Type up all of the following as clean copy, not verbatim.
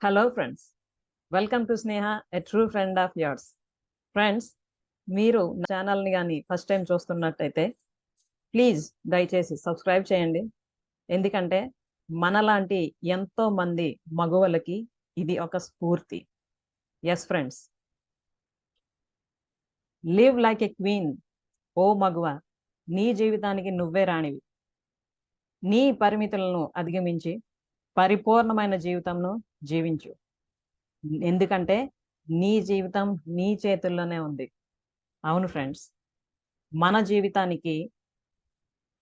Hello friends, welcome to Sneha, a true friend of yours. Friends, మీరు నా ఛానల్ని కానీ ఫస్ట్ టైం చూస్తున్నట్టయితే ప్లీజ్ దయచేసి సబ్స్క్రైబ్ చేయండి. ఎందుకంటే మనలాంటి ఎంతో మంది మగవులకి ఇది ఒక స్ఫూర్తి. Yes friends, live like a queen. ఓ మగువ, నీ జీవితానికి నువ్వే రాణివి. నీ పరిమితులను అధిగమించి పరిపూర్ణమైన జీవితంను జీవించు. ఎందుకంటే నీ జీవితం నీ చేతుల్లోనే ఉంది. అవును ఫ్రెండ్స్, మన జీవితానికి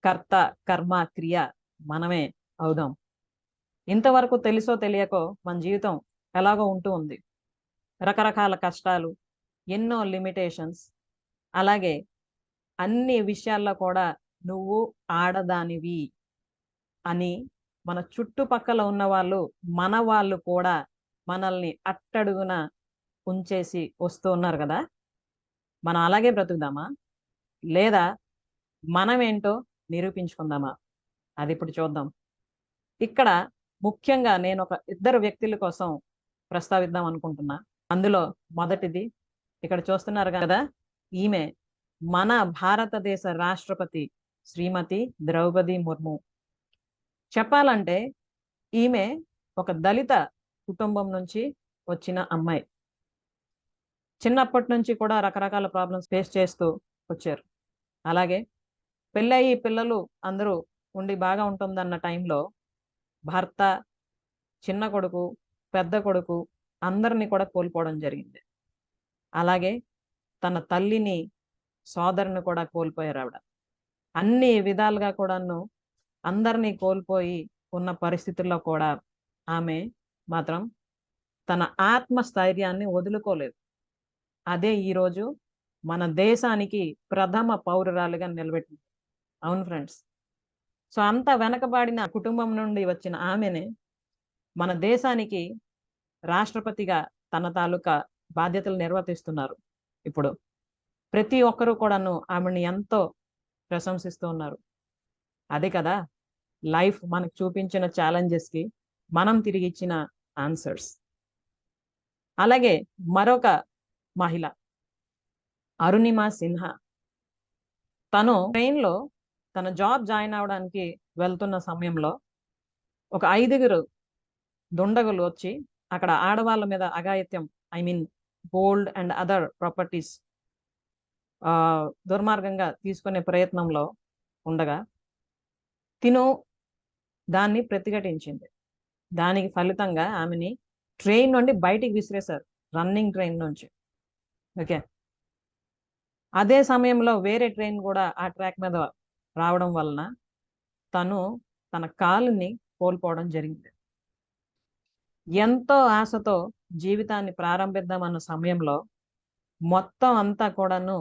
కర్త, కర్మ, క్రియ మనమే అవుదాం. ఇంతవరకు తెలుసో తెలియకో మన జీవితం ఎలాగో ఉంటూ ఉంది. రకరకాల కష్టాలు, ఎన్నో లిమిటేషన్స్, అలాగే అన్ని విషయాల్లో కూడా నువ్వు ఆడదానివి అని మన చుట్టుపక్కల ఉన్న వాళ్ళు, మన వాళ్ళు కూడా మనల్ని అట్టడుగున ఉంచేసి వస్తూ ఉన్నారు కదా. మనం అలాగే బ్రతుకుదామా, లేదా మనమేంటో నిరూపించుకుందామా? అది ఇప్పుడు చూద్దాం. ఇక్కడ ముఖ్యంగా నేను ఒక ఇద్దరు వ్యక్తుల కోసం ప్రస్తావిద్దాం అనుకుంటున్నా. అందులో మొదటిది ఇక్కడ చూస్తున్నారు కదా, ఈమె మన భారతదేశ రాష్ట్రపతి శ్రీమతి ద్రౌపది ముర్ము. చెప్పాలంటే ఈమె ఒక దళిత కుటుంబం నుంచి వచ్చిన అమ్మాయి. చిన్నప్పటి నుంచి కూడా రకరకాల ప్రాబ్లమ్స్ ఫేస్ చేస్తూ వచ్చారు. అలాగే పెళ్ళయి పిల్లలు అందరూ ఉండి బాగా ఉంటుందన్న టైంలో భర్త, చిన్న కొడుకు, పెద్ద కొడుకు అందరినీ కూడా కోల్పోవడం జరిగింది. అలాగే తన తల్లిని, సోదరుని కూడా కోల్పోయారు ఆవిడ. అన్ని విధాలుగా కూడాను అందరినీ కోల్పోయి ఉన్న పరిస్థితుల్లో కూడా ఆమె మాత్రం తన ఆత్మస్థైర్యాన్ని వదులుకోలేదు. అదే ఈరోజు మన దేశానికి ప్రథమ పౌరురాలుగా నిలబెట్టింది. అవును ఫ్రెండ్స్. సో అంత వెనకబాడిన కుటుంబం నుండి వచ్చిన ఆమెనే మన దేశానికి రాష్ట్రపతిగా తన తాలూకా బాధ్యతలు నిర్వర్తిస్తున్నారు. ఇప్పుడు ప్రతి ఒక్కరూ కూడాను ఆమెను ఎంతో ప్రశంసిస్తూ ఉన్నారు. అదే కదా లైఫ్ మనకు చూపించిన ఛాలెంజెస్కి మనం తిరిగి ఇచ్చిన ఆన్సర్స్. అలాగే మరొక మహిళ అరుణిమ సిన్హా. తను ట్రైన్లో తన జాబ్ జాయిన్ అవడానికి వెళ్తున్న సమయంలో ఒక 5 దుండగులు వచ్చి అక్కడ ఆడవాళ్ళ మీద అఘాయిత్యం, I mean gold and other properties దుర్మార్గంగా తీసుకునే ప్రయత్నంలో ఉండగా తిను దాన్ని ప్రతిఘటించింది. దానికి ఫలితంగా ఆమెని ట్రైన్ నుండి బయటికి విసిరేశారు, రన్నింగ్ ట్రైన్ నుంచి. ఓకే, అదే సమయంలో వేరే ట్రైన్ కూడా ఆ ట్రాక్ మీద రావడం వలన తను తన కాలుని కోల్పోవడం జరిగింది. ఎంతో ఆశతో జీవితాన్ని ప్రారంభిద్దామన్న సమయంలో మొత్తం అంతా కూడాను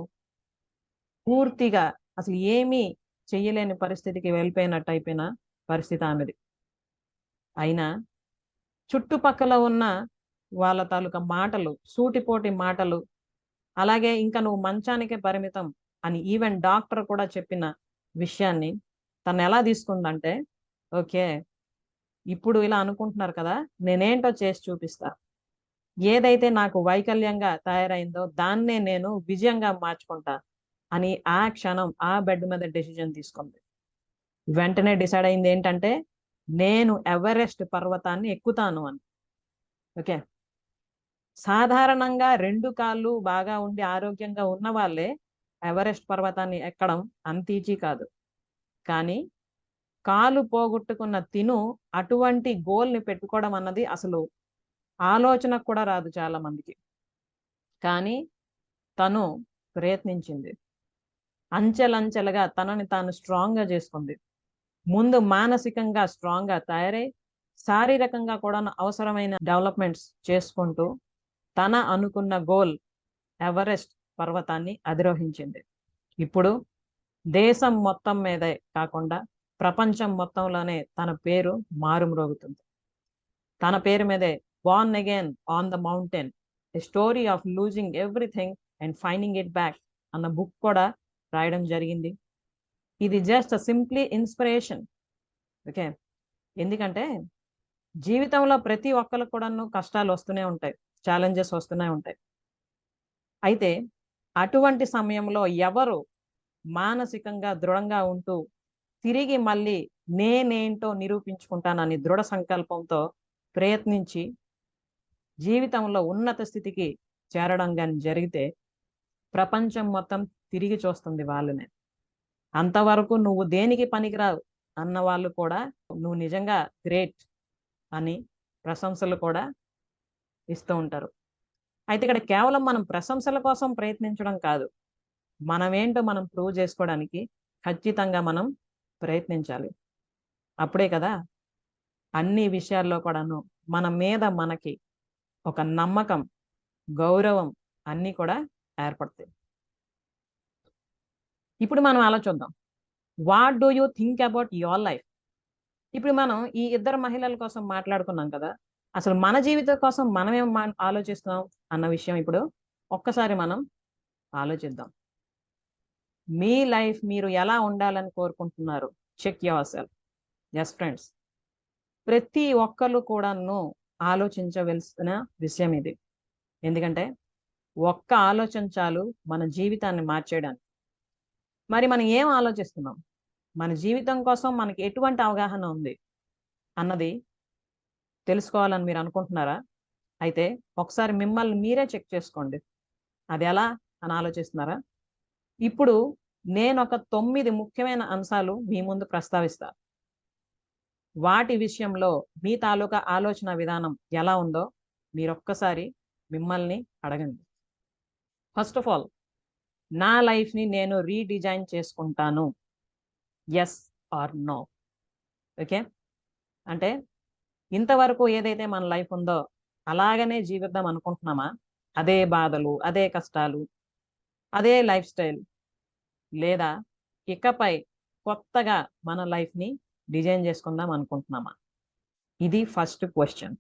పూర్తిగా అసలు ఏమీ చెయ్యలేని పరిస్థితికి వెళ్ళిపోయినట్టు అయిపోయిన పరిస్థితి ఆమెది. అయినా చుట్టుపక్కల ఉన్న వాళ్ళ తాలూకా మాటలు, సూటిపోటి మాటలు, అలాగే ఇంకా నువ్వు మంచానికే పరిమితం అని ఈవెన్ డాక్టర్ కూడా చెప్పిన విషయాన్ని తను ఎలా తీసుకుందంటే, ఓకే ఇప్పుడు ఇలా అనుకుంటున్నారు కదా, నేనేంటో చేసి చూపిస్తా. ఏదైతే నాకు వైకల్యంగా తయారైందో దాన్నే నేను విజయంగా మార్చుకుంటా అని ఆ క్షణం ఆ బెడ్ మీద డెసిజన్ తీసుకుంది. వెంటనే డిసైడ్ అయింది ఏంటంటే, నేను ఎవరెస్ట్ పర్వతాన్ని ఎక్కుతాను అని. ఓకే, సాధారణంగా 2 కాళ్ళు బాగా ఉండి ఆరోగ్యంగా ఉన్న వాళ్ళే ఎవరెస్ట్ పర్వతాన్ని ఎక్కడం అంత ఈజీ కాదు. కానీ కాలు పోగొట్టుకున్న తిను అటువంటి గోల్ని పెట్టుకోవడం అన్నది అసలు ఆలోచనకు కూడా రాదు చాలా మందికి. కానీ తను ప్రయత్నించింది. అంచెలంచెలుగా తనని తాను స్ట్రాంగ్గా చేసుకుంది. ముందు మానసికంగా స్ట్రాంగ్గా తయారై శారీరకంగా కూడా అవసరమైన డెవలప్మెంట్స్ చేసుకుంటూ తన అనుకున్న గోల్ ఎవరెస్ట్ పర్వతాన్ని అధిరోహించింది. ఇప్పుడు దేశం మొత్తం మీదే కాకుండా ప్రపంచం మొత్తంలోనే తన పేరు మారుమ్రోగుతుంది. తన పేరు మీదే Born again on the mountain, a story of losing everything and finding it back అన్న బుక్ కూడా రాయడం జరిగింది. ఇది జస్ట్ సింప్లీ ఇన్స్పిరేషన్. ఓకే, ఎందుకంటే జీవితంలో ప్రతి ఒక్కరికి కూడాను కష్టాలు వస్తూనే ఉంటాయి, ఛాలెంజెస్ వస్తూనే ఉంటాయి. అయితే అటువంటి సమయంలో ఎవరు మానసికంగా దృఢంగా ఉంటూ తిరిగి మళ్ళీ నేనేంటో నిరూపించుకుంటానని దృఢ సంకల్పంతో ప్రయత్నించి జీవితంలో ఉన్నత స్థితికి చేరడం గాని జరిగితే ప్రపంచం మొత్తం తిరిగి చూస్తుంది వాళ్ళనే. అంతవరకు నువ్వు దేనికి పనికిరావు అన్న వాళ్ళు కూడా నువ్వు నిజంగా గ్రేట్ అని ప్రశంసలు కూడా ఇస్తూ ఉంటారు. అయితే ఇక్కడ కేవలం మనం ప్రశంసల కోసం ప్రయత్నించడం కాదు, మనమేంటో మనం ప్రూవ్ చేసుకోవడానికి ఖచ్చితంగా మనం ప్రయత్నించాలి. అప్పుడే కదా అన్ని విషయాల్లో కూడాను మన మీద మనకి ఒక నమ్మకం, గౌరవం అన్నీ కూడా ఏర్పడతాయి. ఇప్పుడు మనం ఆలోచిద్దాం, what do you think about your life? ఇప్పుడు మనం ఈ ఇద్దరు మహిళల కోసం మాట్లాడుకున్నాం కదా, అసలు మన జీవితం కోసం మనమేం ఆలోచిస్తున్నాం అన్న విషయం ఇప్పుడు ఒక్కసారి మనం ఆలోచిద్దాం. మీ లైఫ్ మీరు ఎలా ఉండాలని కోరుకుంటున్నారు? Check yourself. Yes friends, ప్రతి ఒక్కరు కూడాను ఆలోచించవలసిన విషయం ఇది. ఎందుకంటే ఒక్క ఆలోచన చాలు మన జీవితాన్ని మార్చేయడానికి. మరి మనం ఏం ఆలోచిస్తున్నాం, మన జీవితం కోసం మనకి ఎటువంటి అవగాహన ఉంది అన్నది తెలుసుకోవాలని మీరు అనుకుంటున్నారా? అయితే ఒకసారి మిమ్మల్ని మీరే చెక్ చేసుకోండి. అది ఎలా అని ఆలోచిస్తున్నారా? ఇప్పుడు నేను ఒక 9 ముఖ్యమైన అంశాలు మీ ముందు ప్రస్తావిస్తా. వాటి విషయంలో మీ తాలూకా ఆలోచన విధానం ఎలా ఉందో మీరొక్కసారి మిమ్మల్ని అడగండి. ఫస్ట్ ఆఫ్ ఆల్, నా లైఫ్ని నేను రీడిజైన్ చేసుకుంటాను. Yes or no? ఓకే, అంటే ఇంతవరకు ఏదైతే మన లైఫ్ ఉందో అలాగనే జీవిద్దాం అనుకుంటున్నామా? అదే బాధలు, అదే కష్టాలు, అదే లైఫ్ స్టైల్, లేదా ఇకపై కొత్తగా మన లైఫ్ని డిజైన్ చేసుకుందాం అనుకుంటున్నామా? ఇది ఫస్ట్ క్వశ్చన్.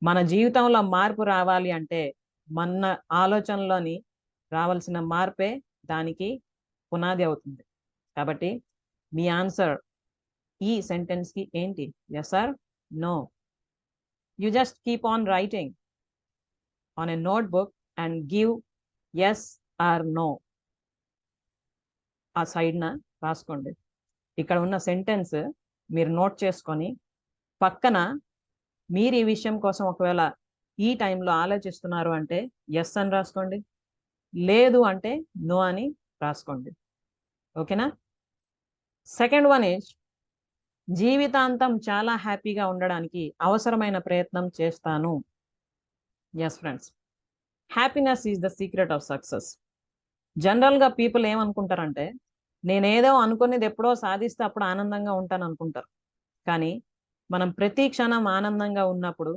మన జీవితంలో మార్పు రావాలి అంటే మన ఆలోచనలోని రావాల్సిన మార్పే దానికి పునాది అవుతుంది. కాబట్టి మీ ఆన్సర్ ఈ సెంటెన్స్కి ఏంటి? Yes or no? You just keep on writing on a notebook and give yes or no. ఆ సైడ్న రాసుకోండి. ఇక్కడ ఉన్న సెంటెన్స్ మీరు నోట్ చేసుకొని పక్కన మీరు ఈ విషయం కోసం ఒకవేళ ఈ టైంలో ఆలోచిస్తున్నారు అంటే ఎస్ అని రాసుకోండి, లేదు అంటే నో అని రాసుకోండి. ఓకేనా? సెకండ్ వన్ ఈజ్, జీవితాంతం చాలా హ్యాపీగా ఉండడానికి అవసరమైన ప్రయత్నం చేస్తాను. Yes friends, happiness is the secret of success. జనరల్గా పీపుల్ ఏమనుకుంటారంటే, నేనేదో అనుకునేది ఎప్పుడో సాధిస్తే అప్పుడు ఆనందంగా ఉంటాను అనుకుంటారు. కానీ మనం ప్రతి క్షణం ఆనందంగా ఉన్నప్పుడు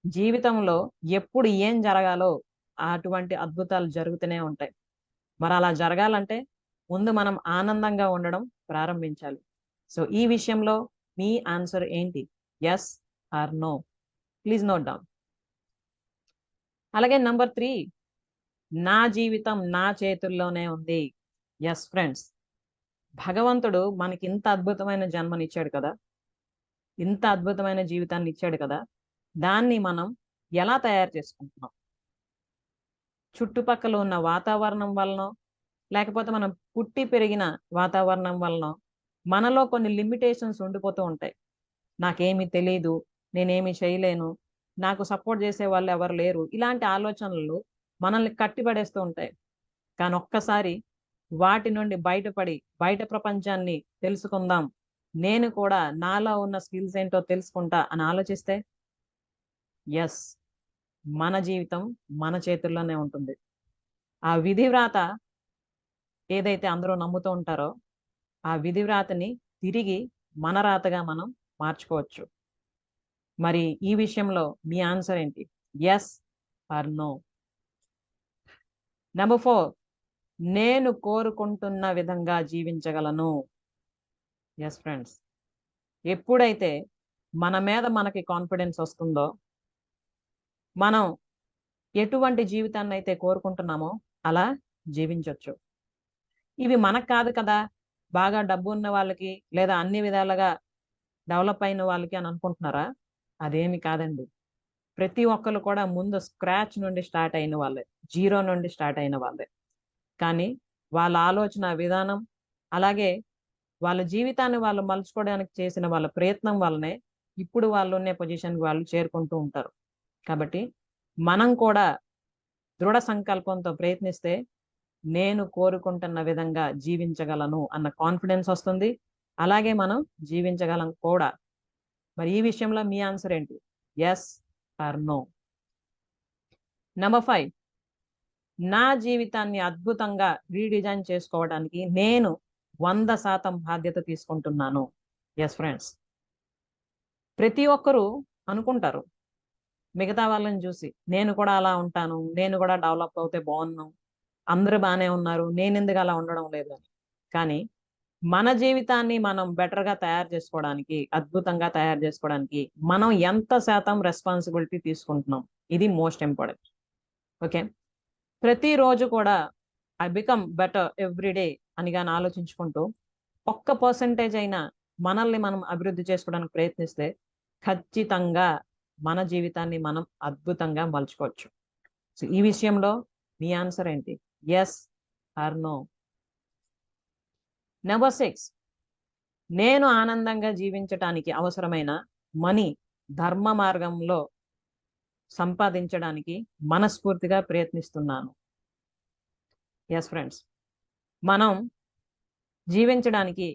జీవితంలో ఎప్పుడు ఏం జరగాలో అటువంటి అద్భుతాలు జరుగుతూనే ఉంటాయి. మరి అలా జరగాలంటే ముందు మనం ఆనందంగా ఉండడం ప్రారంభించాలి. సో ఈ విషయంలో మీ ఆన్సర్ ఏంటి? Yes or no? Please note down. అలాగే నంబర్ 3, నా జీవితం నా చేతుల్లోనే ఉంది. ఎస్ ఫ్రెండ్స్, భగవంతుడు మనకి ఇంత అద్భుతమైన జన్మనిచ్చాడు కదా, ఇంత అద్భుతమైన జీవితాన్ని ఇచ్చాడు కదా, దాన్ని మనం ఎలా తయారు చేసుకుంటున్నాం? చుట్టుపక్కల ఉన్న వాతావరణం వలనో, లేకపోతే మనం పుట్టి పెరిగిన వాతావరణం వలనో మనలో కొన్ని లిమిటేషన్స్ ఉండిపోతూ ఉంటాయి. నాకేమీ తెలీదు, నేనేమి చేయలేను, నాకు సపోర్ట్ చేసే వాళ్ళు ఎవరు లేరు, ఇలాంటి ఆలోచనలు మనల్ని కట్టిపడేస్తూ ఉంటాయి. కానీ ఒక్కసారి వాటి నుండి బయటపడి బయట ప్రపంచాన్ని తెలుసుకుందాం, నేను కూడా నాలో ఉన్న స్కిల్స్ ఏంటో తెలుసుకుంటా అని ఆలోచిస్తే ఎస్, మన జీవితం మన చేతుల్లోనే ఉంటుంది. ఆ విధివ్రాత ఏదైతే అందరూ నమ్ముతూ ఉంటారో ఆ విధివ్రాతని తిరిగి మన రాతగా మనం మార్చుకోవచ్చు. మరి ఈ విషయంలో మీ ఆన్సర్ ఏంటి? Yes or no? నెంబర్ 4, నేను కోరుకుంటున్న విధంగా జీవించగలను. ఎస్ ఫ్రెండ్స్, ఎప్పుడైతే మన మీద మనకి కాన్ఫిడెన్స్ వస్తుందో, మనం ఎటువంటి జీవితాన్ని అయితే కోరుకుంటున్నామో అలా జీవించవచ్చు. ఇవి మనకు కాదు కదా, బాగా డబ్బు ఉన్న వాళ్ళకి లేదా అన్ని విధాలుగా డెవలప్ అయిన వాళ్ళకి అని అనుకుంటున్నారా? అదేమి కాదండి. ప్రతి ఒక్కళ్ళు కూడా ముందు స్క్రాచ్ నుండి స్టార్ట్ అయిన వాళ్ళే. జీరో నుండి స్టార్ట్ అయిన వాళ్ళే. కానీ వాళ్ళ ఆలోచన విధానం, అలాగే వాళ్ళ జీవితాన్ని వాళ్ళు మలుచుకోవడానికి చేసిన వాళ్ళ ప్రయత్నం వల్లనే ఇప్పుడు వాళ్ళున్నే పొజిషన్‌కి వాళ్ళు చేరుకుంటూ ఉంటారు. కాబట్టి మనం కూడా దృఢ సంకల్పంతో ప్రయత్నిస్తే నేను కోరుకుంటున్న విధంగా జీవించగలను అన్న కాన్ఫిడెన్స్ వస్తుంది. అలాగే మనం జీవించగలం కూడా. మరి ఈ విషయంలో మీ ఆన్సర్ ఏంటి? Yes or no? నంబర్ 5, నా జీవితాన్ని అద్భుతంగా రీడిజైన్ చేసుకోవడానికి నేను 100% బాధ్యత తీసుకుంటున్నాను. Yes friends. ప్రతి ఒక్కరు అనుకుంటారు మిగతా వాళ్ళని చూసి, నేను కూడా అలా ఉంటాను, నేను కూడా డెవలప్ అవుతే బాగున్ను, అందరూ బానే ఉన్నారు, నేనెందుకు అలా ఉండడం లేదు అని. కానీ మన జీవితాన్ని మనం బెటర్‌గా తయారు చేసుకోవడానికి, అద్భుతంగా తయారు చేసుకోవడానికి మనం ఎంత శాతం రెస్పాన్సిబిలిటీ తీసుకుంటున్నాం? ఇది మోస్ట్ ఇంపార్టెంట్. ఓకే. ప్రతిరోజు కూడా I become better every day అని గాని ఆలోచించుకుంటూ ఒక్క పర్సెంటేజ్ అయినా మనల్ని మనం అభివృద్ధి చేసుకోవడానికి ప్రయత్నిస్తే ఖచ్చితంగా మన జీవితాన్ని మనం అద్భుతంగా మలుచుకోవచ్చు. సో ఈ విషయంలో మీ ఆన్సర్ ఏంటి? Yes or no? నంబర్ 6, నేను ఆనందంగా జీవించటానికి అవసరమైన మనీ ధర్మ మార్గంలో సంపాదించడానికి మనస్ఫూర్తిగా ప్రయత్నిస్తున్నాను. Yes friends. మనం జీవించడానికి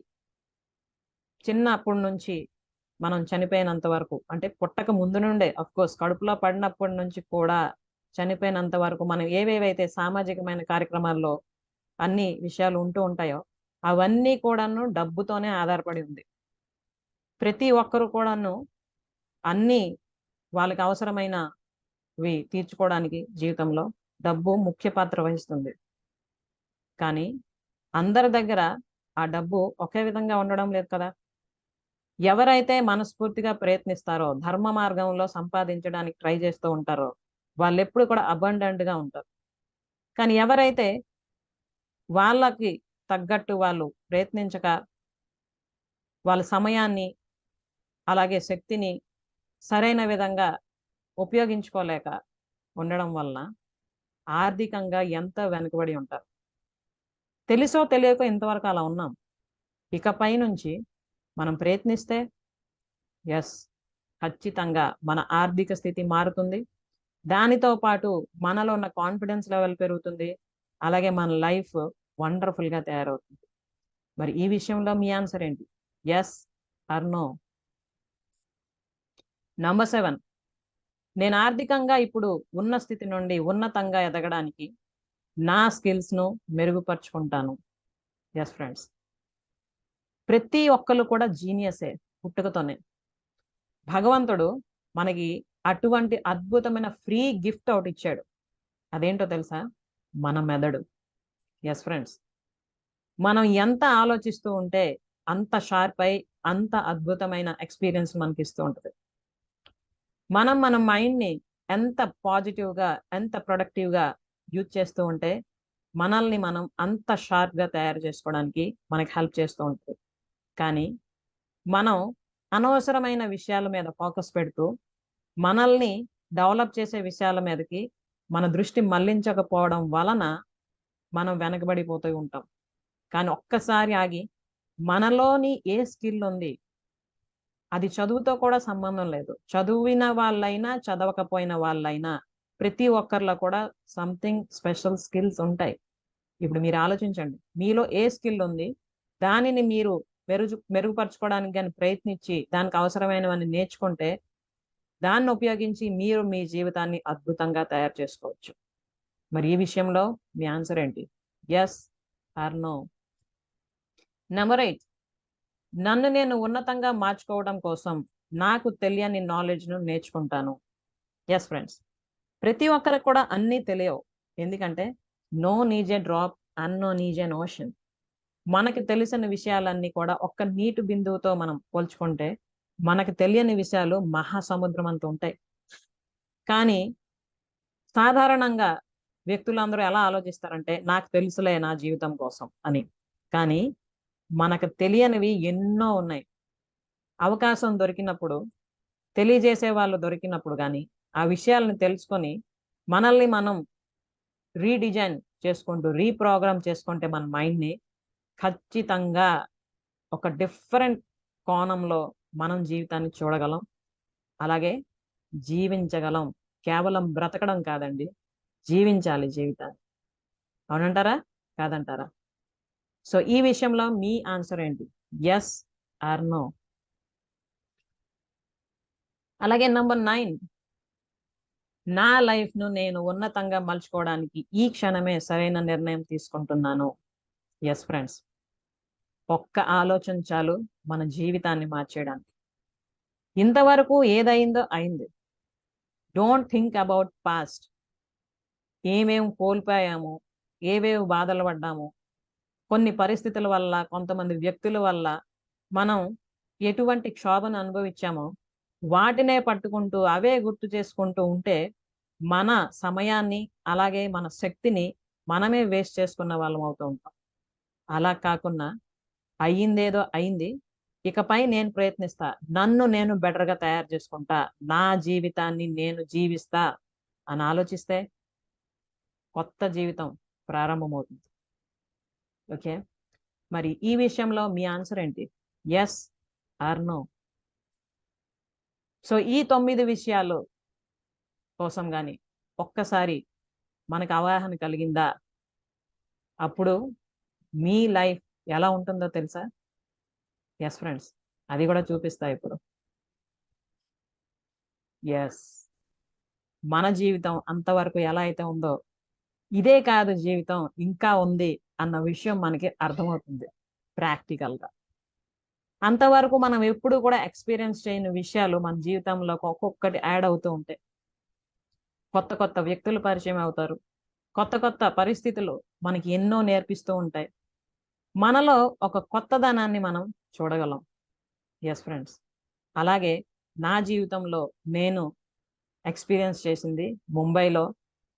చిన్నప్పటి నుంచి మనం చనిపోయినంత వరకు, అంటే పుట్టక ముందు నుండే ఆఫ్‌కోర్స్ కడుపులో పడినప్పటి నుంచి కూడా చనిపోయినంత వరకు మనం ఏవేవైతే సామాజికమైన కార్యక్రమాల్లో అన్ని విషయాలు ఉంటూ ఉంటాయో అవన్నీ కూడాను డబ్బుతోనే ఆధారపడి ఉంది. ప్రతి ఒక్కరు కూడాను అన్నీ వాళ్ళకి అవసరమైనవి తీర్చుకోవడానికి జీవితంలో డబ్బు ముఖ్య పాత్ర వహిస్తుంది. కానీ అందరి దగ్గర ఆ డబ్బు ఒకే విధంగా ఉండడం లేదు కదా! ఎవరైతే మనస్ఫూర్తిగా ప్రయత్నిస్తారో, ధర్మ మార్గంలో సంపాదించడానికి ట్రై చేస్తూ ఉంటారో, వాళ్ళెప్పుడు కూడా అబండెంట్‌గా ఉంటారు. కానీ ఎవరైతే వాళ్ళకి తగ్గట్టు వాళ్ళు ప్రయత్నించక, వాళ్ళ సమయాన్ని, అలాగే శక్తిని సరైన విధంగా ఉపయోగించుకోలేక ఉండడం వలన ఆర్థికంగా ఎంతో వెనుకబడి ఉంటారు. తెలుసో తెలియకో ఇంతవరకు అలా ఉన్నాం. ఇకపై నుంచి మనం ప్రయత్నిస్తే యెస్, ఖచ్చితంగా మన ఆర్థిక స్థితి మారుతుంది. దానితో పాటు మనలో ఉన్న కాన్ఫిడెన్స్ లెవెల్ పెరుగుతుంది. అలాగే మన లైఫ్ వండర్‌ఫుల్‌గా తయారవుతుంది. మరి ఈ విషయంలో మీ ఆన్సర్ ఏంటి? Yes or no? నంబర్ 7, నేను ఆర్థికంగా ఇప్పుడు ఉన్న స్థితి నుండి ఉన్నతంగా ఎదగడానికి నా స్కిల్స్‌ను మెరుగుపరుచుకుంటాను. Yes friends. ప్రతి ఒక్కళ్ళు కూడా జీనియసే పుట్టుకతోనే. భగవంతుడు మనకి అటువంటి అద్భుతమైన ఫ్రీ గిఫ్ట్ ఒకటిచ్చాడు. అదేంటో తెలుసా? మన మెదడు. Yes friends. మనం ఎంత ఆలోచిస్తూ ఉంటే అంత షార్ప్ అయి, అంత అద్భుతమైన ఎక్స్‌పీరియన్స్ మనకిస్తూ ఉంటది. మనం మన మైండ్‌ని ఎంత పాజిటివ్‌గా, ఎంత ప్రొడక్టివ్‌గా యూజ్ చేస్తూ ఉంటే మనల్ని మనం అంత షార్ప్‌గా తయారు చేసుకోవడానికి మనకి హెల్ప్ చేస్తూ ఉంటది. కానీ మనం అనవసరమైన విషయాల మీద ఫోకస్ పెడుతూ, మనల్ని డెవలప్ చేసే విషయాల మీదకి మన దృష్టి మళ్లించకపోవడం వలన మనం వెనకబడిపోతూ ఉంటాం. కానీ ఒక్కసారి ఆగి మనలోని ఏ స్కిల్ ఉంది, అది చదువుతో కూడా సంబంధం లేదు. చదివిన వాళ్ళైనా, చదవకపోయిన వాళ్ళైనా ప్రతి ఒక్కరిలో కూడా సంథింగ్ స్పెషల్ స్కిల్స్ ఉంటాయి. ఇప్పుడు మీరు ఆలోచించండి. మీలో ఏ స్కిల్ ఉంది? దానిని మీరు మెరుగుపరుచుకోవడానికి గాని ప్రయత్నించి, దానికి అవసరమైనవన్నీ నేర్చుకుంటే, దాన్ని ఉపయోగించి మీరు మీ జీవితాన్ని అద్భుతంగా తయారు చేసుకోవచ్చు. మరి ఈ విషయంలో మీ ఆన్సర్ ఏంటి? Yes or no? నంబర్ 8, నన్ను నేను ఉన్నతంగా మార్చుకోవడం కోసం నాకు తెలియని నాలెడ్జ్‌ను నేర్చుకుంటాను. Yes friends. ప్రతి ఒక్కరికి కూడా అన్నీ తెలియవు. ఎందుకంటే known is a drop, unknown is N ocean. మనకి తెలిసిన విషయాలన్నీ కూడా ఒక్క నీటి బిందువుతో మనం పోల్చుకుంటే, మనకు తెలియని విషయాలు మహాసముద్రం అంత ఉంటాయి. కానీ సాధారణంగా వ్యక్తులందరూ ఎలా ఆలోచిస్తారంటే, నాకు తెలుసులే నా జీవితం కోసం అని. కానీ మనకు తెలియనివి ఎన్నో ఉన్నాయి. అవకాశం దొరికినప్పుడు తెలియజేసే వాళ్ళు దొరికినప్పుడు కానీ ఆ విషయాలను తెలుసుకొని మనల్ని మనం రీడిజైన్ చేసుకుంటూ రీప్రోగ్రామ్ చేసుకుంటే మన మైండ్ని ఖచ్చితంగా ఒక డిఫరెంట్ కోణంలో మనం జీవితాన్ని చూడగలం, అలాగే జీవించగలం. కేవలం బ్రతకడం కాదండి, జీవించాలి జీవితాన్ని. అవునంటారా? కాదంటారా? సో ఈ విషయంలో మీ ఆన్సర్ ఏంటి? Yes or no? అలాగే నంబర్ 9, నా లైఫ్ను నేను ఉన్నతంగా మలుచుకోవడానికి ఈ క్షణమే సరైన నిర్ణయం తీసుకుంటున్నాను. ఎస్ ఫ్రెండ్స్, ఒక్క ఆలోచన చాలు మన జీవితాన్ని మార్చేయడానికి. ఇంతవరకు ఏదైందో అయింది. Don't think about past. ఏమేం కోల్పోయాము, ఏవేవి బాధలు పడ్డాము, కొన్ని పరిస్థితుల వల్ల, కొంతమంది వ్యక్తుల వల్ల మనం ఎటువంటి క్షోభను అనుభవించామో వాటినే పట్టుకుంటూ అవే గుర్తు చేసుకుంటూ ఉంటే మన సమయాన్ని అలాగే మన శక్తిని మనమే వేస్ట్ చేసుకున్న వాళ్ళం అవుతూ ఉంటాం. అలా కాకుండా అయ్యిందేదో అయింది, ఇకపై నేను ప్రయత్నిస్తా, నన్ను నేను బెటర్గా తయారు చేసుకుంటా, నా జీవితాన్ని నేను జీవిస్తా అని ఆలోచిస్తే కొత్త జీవితం ప్రారంభమవుతుంది. ఓకే, మరి ఈ విషయంలో మీ ఆన్సర్ ఏంటి? Yes or no? సో ఈ 9 విషయాలు కోసం కానీ ఒక్కసారి మనకు అవగాహన కలిగిందా, అప్పుడు మీ లైఫ్ ఎలా ఉంటుందో తెలుసా? ఎస్ ఫ్రెండ్స్, అది కూడా చూపిస్తా ఇప్పుడు. ఎస్, మన జీవితం అంతవరకు ఎలా అయితే ఉందో ఇదే కాదు జీవితం, ఇంకా ఉంది అన్న విషయం మనకి అర్థమవుతుంది ప్రాక్టికల్గా. అంతవరకు మనం ఎప్పుడు కూడా ఎక్స్పీరియన్స్ చేయని విషయాలు మన జీవితంలో ఒక్కొక్కటి యాడ్ అవుతూ ఉంటాయి. కొత్త కొత్త వ్యక్తులు పరిచయం అవుతారు, కొత్త కొత్త పరిస్థితులు మనకి ఎన్నో నేర్పిస్తూ ఉంటాయి, మనలో ఒక కొత్తదనాన్ని మనం చూడగలం. ఎస్ ఫ్రెండ్స్, అలాగే నా జీవితంలో నేను ఎక్స్పీరియన్స్ చేసింది ముంబైలో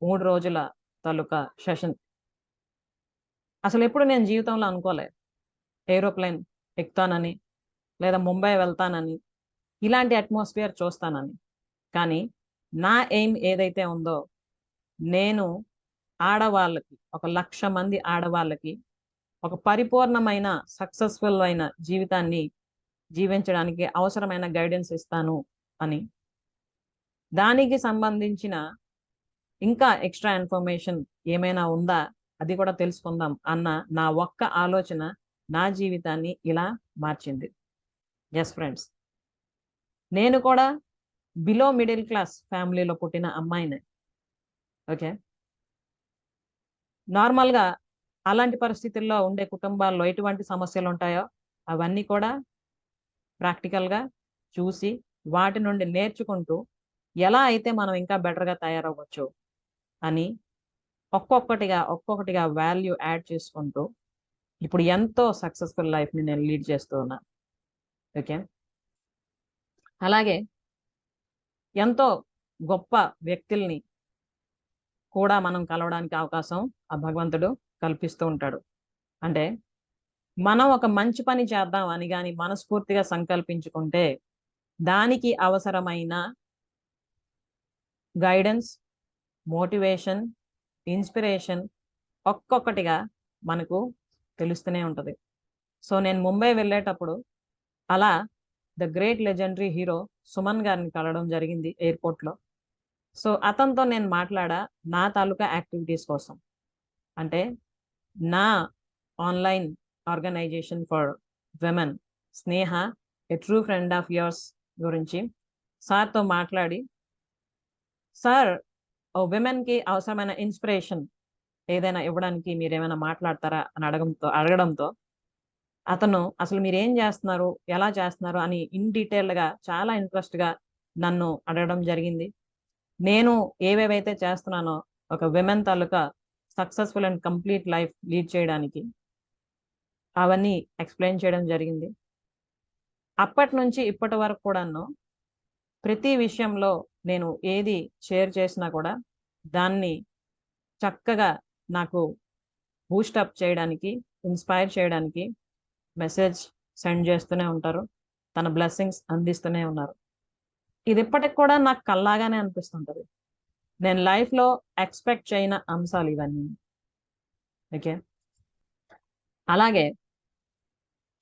3 రోజుల తాలూకా సెషన్. అసలు ఎప్పుడు నేను జీవితంలో అనుకోలేదు ఏరోప్లేన్ ఎక్కుతానని, లేదా ముంబై వెళ్తానని, ఇలాంటి అట్మాస్ఫియర్ చూస్తానని. కానీ నా ఎయిమ్ ఏదైతే ఉందో, నేను ఆడవాళ్ళకి, 1,00,000 మంది ఆడవాళ్ళకి ఒక పరిపూర్ణమైన సక్సెస్ఫుల్ అయిన జీవితాన్ని జీవించడానికి అవసరమైన గైడెన్స్ ఇస్తాను అని, దానికి సంబంధించిన ఇంకా ఎక్స్ట్రా ఇన్ఫర్మేషన్ ఏమైనా ఉందా అది కూడా తెలుసుకుందాం అన్న నా ఒక్క ఆలోచన నా జీవితాన్ని ఇలా మార్చింది. ఎస్ ఫ్రెండ్స్, నేను కూడా బిలో మిడిల్ క్లాస్ ఫ్యామిలీలో పుట్టిన అమ్మాయినే. ఓకే, నార్మల్గా అలాంటి పరిస్థితుల్లో ఉండే కుటుంబాల్లో ఎటువంటి సమస్యలు ఉంటాయో అవన్నీ కూడా ప్రాక్టికల్గా చూసి వాటి నుండి నేర్చుకుంటూ ఎలా అయితే మనం ఇంకా బెటర్గా తయారవ్వచ్చు అని ఒక్కొక్కటిగా వాల్యూ యాడ్ చేసుకుంటూ ఇప్పుడు ఎంతో సక్సెస్ఫుల్ లైఫ్ని నేను లీడ్ చేస్తూ ఉన్నాను. ఓకే, అలాగే ఎంతో గొప్ప వ్యక్తుల్ని కూడా మనం కలవడానికి అవకాశం ఆ భగవంతుడు కల్పిస్తూ ఉంటాడు. అంటే మనం ఒక మంచి పని చేద్దాం అని కానీ మనస్ఫూర్తిగా సంకల్పించుకుంటే దానికి అవసరమైన గైడెన్స్, మోటివేషన్, ఇన్స్పిరేషన్ ఒక్కొక్కటిగా మనకు తెలుస్తూనే ఉంటుంది. సో నేను ముంబై వెళ్ళేటప్పుడు అలా the great legendary hero Suman గారిని కలవడం జరిగింది ఎయిర్పోర్ట్లో. సో అతనితో నేను మాట్లాడా నా తాలూకా యాక్టివిటీస్ కోసం. అంటే నా online organisation for women Sneha a true friend of yours గురించి సార్తో మాట్లాడి, సార్ విమెన్కి అవసరమైన ఇన్స్పిరేషన్ ఏదైనా ఇవ్వడానికి మీరు ఏమైనా మాట్లాడతారా అని అడగడంతో అతను అసలు మీరు ఏం చేస్తున్నారు, ఎలా చేస్తున్నారు అని ఇన్ డీటెయిల్డ్గా చాలా ఇంట్రెస్ట్గా నన్ను అడగడం జరిగింది. నేను ఏవేవైతే చేస్తున్నానో ఒక women taluka successful and complete life lead చేయడానికి అవన్నీ ఎక్స్ప్లెయిన్ చేయడం జరిగింది. అప్పటి నుంచి ఇప్పటి వరకు కూడాను ప్రతి విషయంలో నేను ఏది షేర్ చేసినా కూడా దాన్ని చక్కగా నాకు బూస్టప్ చేయడానికి, ఇన్స్పైర్ చేయడానికి మెసేజ్ సెండ్ చేస్తూనే ఉంటారు, తన బ్లెస్సింగ్స్ అందిస్తూనే ఉన్నారు. ఇది ఇప్పటికి కూడా నాకు కల్లాగానే అనిపిస్తుంటది. నేను లైఫ్లో ఎక్స్పెక్ట్ చేయని అంశాలు ఇవన్నీ. ఓకే. అలాగే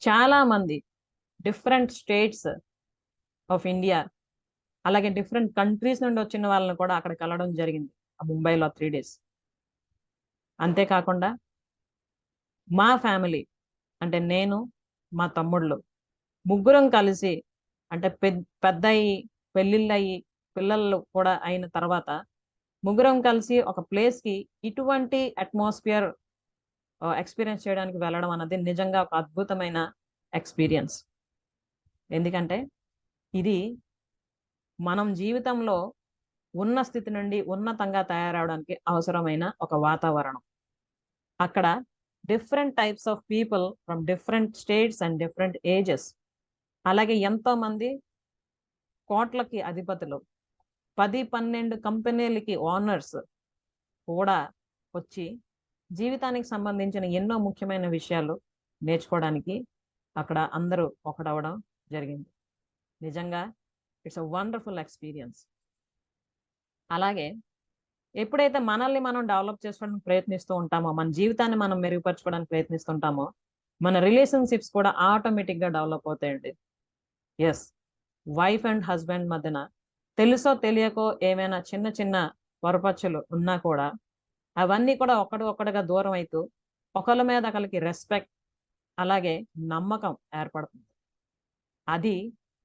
చాలా మంది డిఫరెంట్ స్టేట్స్ ఆఫ్ ఇండియా, అలాగే డిఫరెంట్ కంట్రీస్ నుండి వచ్చిన వాళ్ళని కూడా అక్కడ కలవడం జరిగింది ఆ ముంబైలో 3 days. అంతేకాకుండా మా ఫ్యామిలీ అంటే నేను, మా తమ్ముళ్ళు ముగ్గురం కలిసి, అంటే పెద్దయి పెళ్ళిళ్ళయి పిల్లలు కూడా అయిన తర్వాత ముగ్గురం కలిసి ఒక ప్లేస్కి ఇటువంటి అట్మాస్ఫియర్ ఎక్స్పీరియన్స్ చేయడానికి వెళ్ళడం అన్నది నిజంగా ఒక అద్భుతమైన ఎక్స్పీరియన్స్. ఎందుకంటే ఇది మనం జీవితంలో ఉన్న స్థితి నుండి ఉన్నతంగా తయారవడానికి అవసరమైన ఒక వాతావరణం. అక్కడ different types of people from different states and different ages, అలాగే ఎంతో మంది కోట్లకి అధిపతులు, 10-12 కంపెనీలకి ఓనర్స్ కూడా వచ్చి జీవితానికి సంబంధించిన ఎన్నో ముఖ్యమైన విషయాలు నేర్చుకోవడానికి అక్కడ అందరూ ఒకటవడం జరిగింది. నిజంగా ఇట్స్ అ వండర్ఫుల్ ఎక్స్పీరియన్స్. అలాగే ఎప్పుడైతే మనల్ని మనం డెవలప్ చేసుకోవడానికి ప్రయత్నిస్తూ ఉంటామో, మన జీవితాన్ని మనం మెరుగుపరచుకోవడానికి ప్రయత్నిస్తుంటామో, మన రిలేషన్షిప్స్ కూడా ఆటోమేటిక్గా డెవలప్ అవుతాయండి. ఎస్, వైఫ్ అండ్ హస్బెండ్ మధ్యన తెలుసో తెలియకో ఏమైనా చిన్న చిన్న పొరపచ్చులు ఉన్నా కూడా అవన్నీ కూడా ఒకటిగా దూరం అవుతూ ఒకళ్ళ మీద ఒకరికి రెస్పెక్ట్, అలాగే నమ్మకం ఏర్పడుతుంది. అది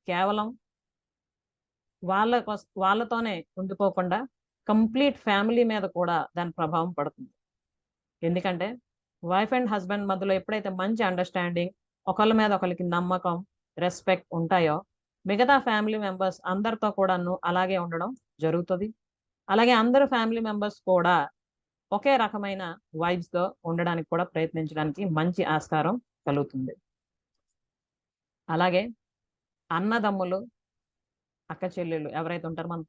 కేవలం వాళ్ళతోనే ఉండిపోకుండా కంప్లీట్ ఫ్యామిలీ మీద కూడా దాని ప్రభావం పడుతుంది. ఎందుకంటే వైఫ్ అండ్ హస్బెండ్ మధ్యలో ఎప్పుడైతే మంచి అండర్స్టాండింగ్, ఒకళ్ళ మీద ఒకరికి నమ్మకం, రెస్పెక్ట్ ఉంటాయో మిగతా ఫ్యామిలీ మెంబర్స్ అందరితో కూడాను అలాగే ఉండడం జరుగుతుంది. అలాగే అందరు ఫ్యామిలీ మెంబర్స్ కూడా ఒకే రకమైన వైబ్స్తో ఉండడానికి కూడా ప్రయత్నించడానికి మంచి ఆస్కారం కలుగుతుంది. అలాగే అన్నదమ్ములు, అక్క చెల్లెళ్ళు ఎవరైతే ఉంటారో మన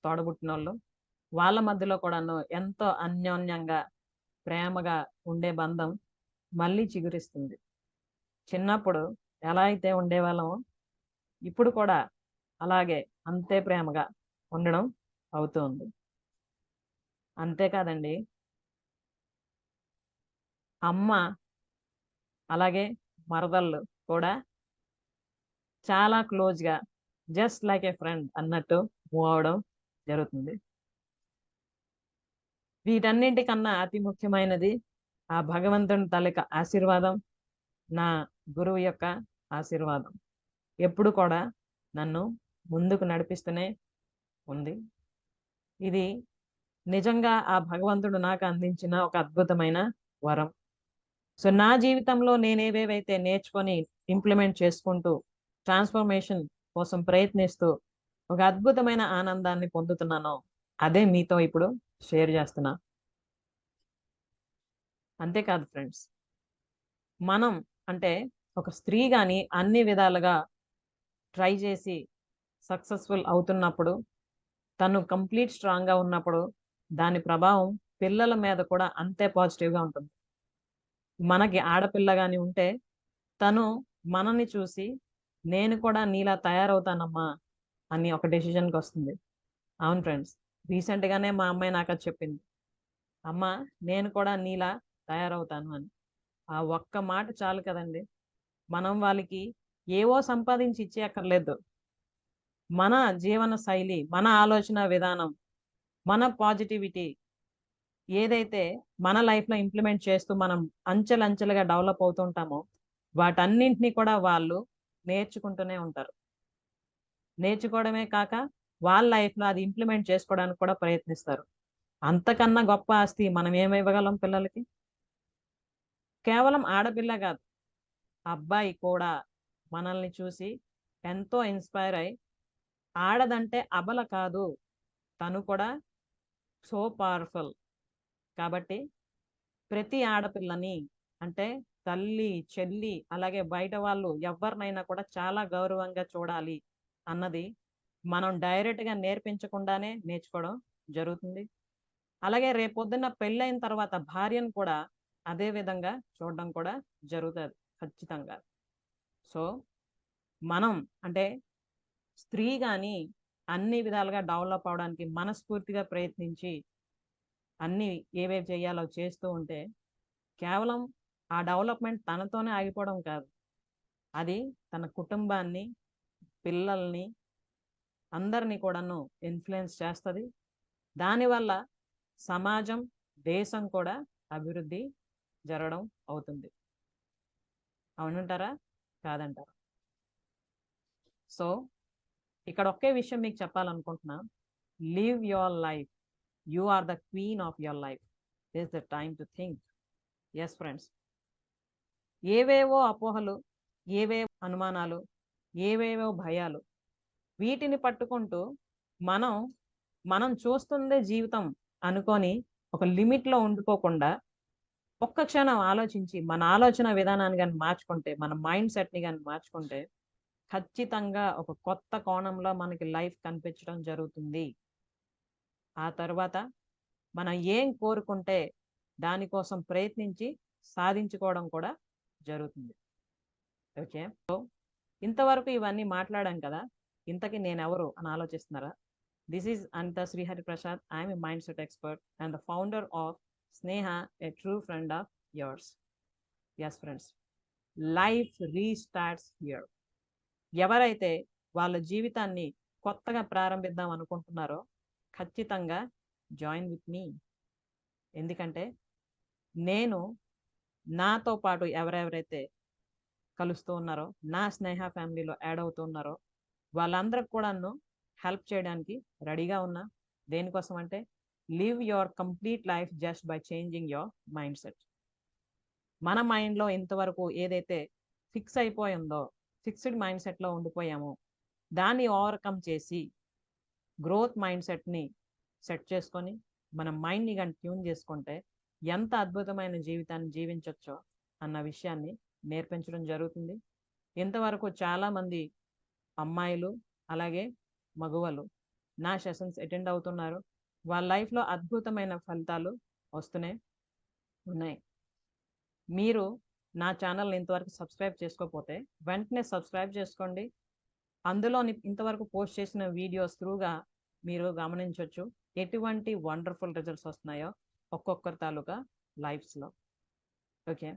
తోడబుట్టిన వాళ్ళు, వాళ్ళ మధ్యలో కూడాను ఎంతో అన్యోన్యంగా ప్రేమగా ఉండే బంధం మళ్ళీ చిగురిస్తుంది. చిన్నప్పుడు ఎలా అయితే ఉండేవాళ్ళమో ఇప్పుడు కూడా అలాగే అంతే ప్రేమగా ఉండడం అవుతుంది. అంతేకాదండి, అమ్మ అలాగే మరదళ్ళు కూడా చాలా క్లోజ్గా జస్ట్ లైక్ ఏ ఫ్రెండ్ అన్నట్టు మూవ్ అవడం జరుగుతుంది. వీటన్నింటికన్నా అతి ముఖ్యమైనది ఆ భగవంతుని తాలూకా ఆశీర్వాదం, నా గురువు యొక్క ఆశీర్వాదం ఎప్పుడు కూడా నన్ను ముందుకు నడిపిస్తూనే ఉంది. ఇది నిజంగా ఆ భగవంతుడు నాకు అందించిన ఒక అద్భుతమైన వరం. సో నా జీవితంలో నేనేవేవైతే నేర్చుకొని ఇంప్లిమెంట్ చేసుకుంటూ ట్రాన్స్ఫర్మేషన్ కోసం ప్రయత్నిస్తూ ఒక అద్భుతమైన ఆనందాన్ని పొందుతున్నానో అదే మీతో ఇప్పుడు షేర్ చేస్తున్నా. అంతేకాదు ఫ్రెండ్స్, మనం అంటే ఒక స్త్రీ కానీ అన్ని విధాలుగా ట్రై చేసి సక్సెస్ఫుల్ అవుతున్నప్పుడు, తను కంప్లీట్ స్ట్రాంగ్గా ఉన్నప్పుడు దాని ప్రభావం పిల్లల మీద కూడా అంతే పాజిటివ్గా ఉంటుంది. మనకి ఆడపిల్ల కానీ ఉంటే తను మనల్ని చూసి నేను కూడా నీలా తయారవుతానమ్మా అని ఒక డెసిషన్కి వస్తుంది. అవును ఫ్రెండ్స్, రీసెంట్గానే మా అమ్మాయి నాకు అది చెప్పింది, అమ్మ నేను కూడా నీలా తయారవుతాను అని. ఆ ఒక్క మాట చాలు కదండి, మనం వాళ్ళకి ఏవో సంపాదించి ఇచ్చేయక్కర్లేదు. మన జీవన శైలి, మన ఆలోచన విధానం, మన పాజిటివిటీ ఏదైతే మన లైఫ్లో ఇంప్లిమెంట్ చేస్తూ మనం అంచెలంచెలుగా డెవలప్ అవుతుంటామో వాటన్నింటినీ కూడా వాళ్ళు నేర్చుకుంటూనే ఉంటారు. నేర్చుకోవడమే కాక వాళ్ళ లైఫ్లో అది ఇంప్లిమెంట్ చేసుకోవడానికి కూడా ప్రయత్నిస్తారు. అంతకన్నా గొప్ప ఆస్తి మనం ఏమివ్వగలం పిల్లలకి? కేవలం ఆడపిల్ల కాదు, అబ్బాయి కూడా మనల్ని చూసి ఎంతో ఇన్స్పైర్ అయి ఆడదంటే అబల కాదు, తను కూడా సో పవర్ఫుల్. కాబట్టి ప్రతి ఆడపిల్లని అంటే తల్లి, చెల్లి, అలాగే బయట వాళ్ళు ఎవరినైనా కూడా చాలా గౌరవంగా చూడాలి అన్నది మనం డైరెక్ట్గా నేర్పించకుండానే నేర్చుకోవడం జరుగుతుంది. అలాగే రేపొద్దున్న పెళ్ళైన తర్వాత భార్యను కూడా అదే విధంగా చూడడం కూడా జరుగుతుంది ఖచ్చితంగా. సో మనం అంటే స్త్రీ కానీ అన్ని విధాలుగా డెవలప్ అవడానికి మనస్ఫూర్తిగా ప్రయత్నించి అన్ని ఏవేవి చేయాలో చేస్తూ ఉంటే కేవలం ఆ డెవలప్మెంట్ తనతోనే ఆగిపోవడం కాదు, అది తన కుటుంబాన్ని, పిల్లల్ని, అందరినీ కూడాను ఇన్ఫ్లుయెన్స్ చేస్తుంది. దానివల్ల సమాజం, దేశం కూడా అభివృద్ధి జరగడం అవుతుంది. అవునంటారా? కాదంటారా? సో ఇక్కడ ఒకే విషయం మీకు చెప్పాలనుకుంటున్నా, live your life, you are the queen of your life, this the time to think. Yes friends, ఏవేవో అపోహలు, ఏవేవో అనుమానాలు, ఏవేవో భయాలు, వీటిని పట్టుకుంటూ మనం మనం చూస్తుందే జీవితం అనుకొని ఒక లిమిట్లో ఉండిపోకుండా ఒక్క క్షణం ఆలోచించి మన ఆలోచన విధానాన్ని కానీ మార్చుకుంటే, మన మైండ్ సెట్ని కానీ మార్చుకుంటే ఖచ్చితంగా ఒక కొత్త కోణంలో మనకి లైఫ్ కనిపించడం జరుగుతుంది. ఆ తర్వాత మనం ఏం కోరుకుంటే దానికోసం ప్రయత్నించి సాధించుకోవడం కూడా జరుగుతుంది. ఓకే, సో ఇంతవరకు ఇవన్నీ మాట్లాడాం కదా, ఇంతకీ నేను ఎవరు అని ఆలోచిస్తున్నారా? This is Anitha Srihari Prasad. I'm a mindset expert and the founder of Sneha, a true friend of yours. Yes friends, life restarts here. ఎవరైతే వాళ్ళ జీవితాన్ని కొత్తగా ప్రారంభిద్దాం అనుకుంటున్నారో ఖచ్చితంగా జాయిన్ విత్ మీ. ఎందుకంటే నేను నాతో పాటు ఎవరెవరైతే కలుస్తూ ఉన్నారో, నా స్నేహ ఫ్యామిలీలో యాడ్ అవుతూ ఉన్నారో వాళ్ళందరికి కూడాను హెల్ప్ చేయడానికి రెడీగా ఉన్నా. దేనికోసం అంటే live your complete life just by changing your mind set. మన మైండ్లో ఇంతవరకు ఏదైతే ఫిక్స్ అయిపోయిందో, ఫిక్స్డ్ మైండ్ సెట్లో ఉండిపోయామో దాన్ని ఓవర్కమ్ చేసి గ్రోత్ మైండ్ సెట్ని సెట్ చేసుకొని మన మైండ్ని కానీ ట్యూన్ చేసుకుంటే ఎంత అద్భుతమైన జీవితాన్ని జీవించవచ్చో అన్న విషయాన్ని నేర్పించడం జరుగుతుంది. ఇంతవరకు చాలామంది అమ్మాయిలు అలాగే మగవాళ్ళు నా సెషన్స్ అటెండ్ అవుతున్నారు. వాళ్ళ లైఫ్లో అద్భుతమైన ఫలితాలు వస్తూనే ఉన్నాయి. మీరు నా ఛానల్ని ఇంతవరకు సబ్స్క్రైబ్ చేసుకోకపోతే వెంటనే సబ్స్క్రైబ్ చేసుకోండి. అందులో ఇంతవరకు పోస్ట్ చేసిన వీడియోస్ త్రూగా మీరు గమనించవచ్చు ఎటువంటి వండర్ఫుల్ రిజల్ట్స్ వస్తున్నాయో ఒక్కొక్కరి తాలూకా లైఫ్స్లో. ఓకే,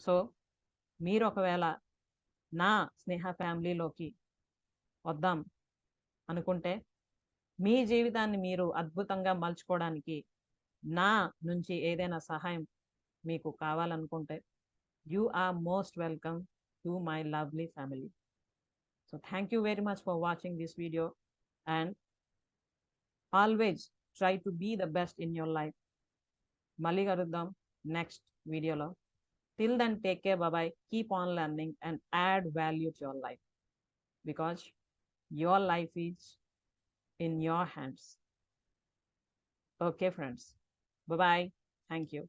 సో మీరు ఒకవేళ నా స్నేహ ఫ్యామిలీలోకి వద్దాం అనుకుంటే, మీ జీవితాన్ని మీరు అద్భుతంగా మలుచుకోవడానికి నా నుంచి ఏదైనా సహాయం మీకు కావాలనుకుంటే you are most welcome to my lovely family. So thank you very much for watching this video, and always try to be the best in your life. Mali garuddam next video lo. Till then, take care, bye bye. Keep on learning and add value to your life, because your life is in your hands. Okay friends, bye bye. Thank you.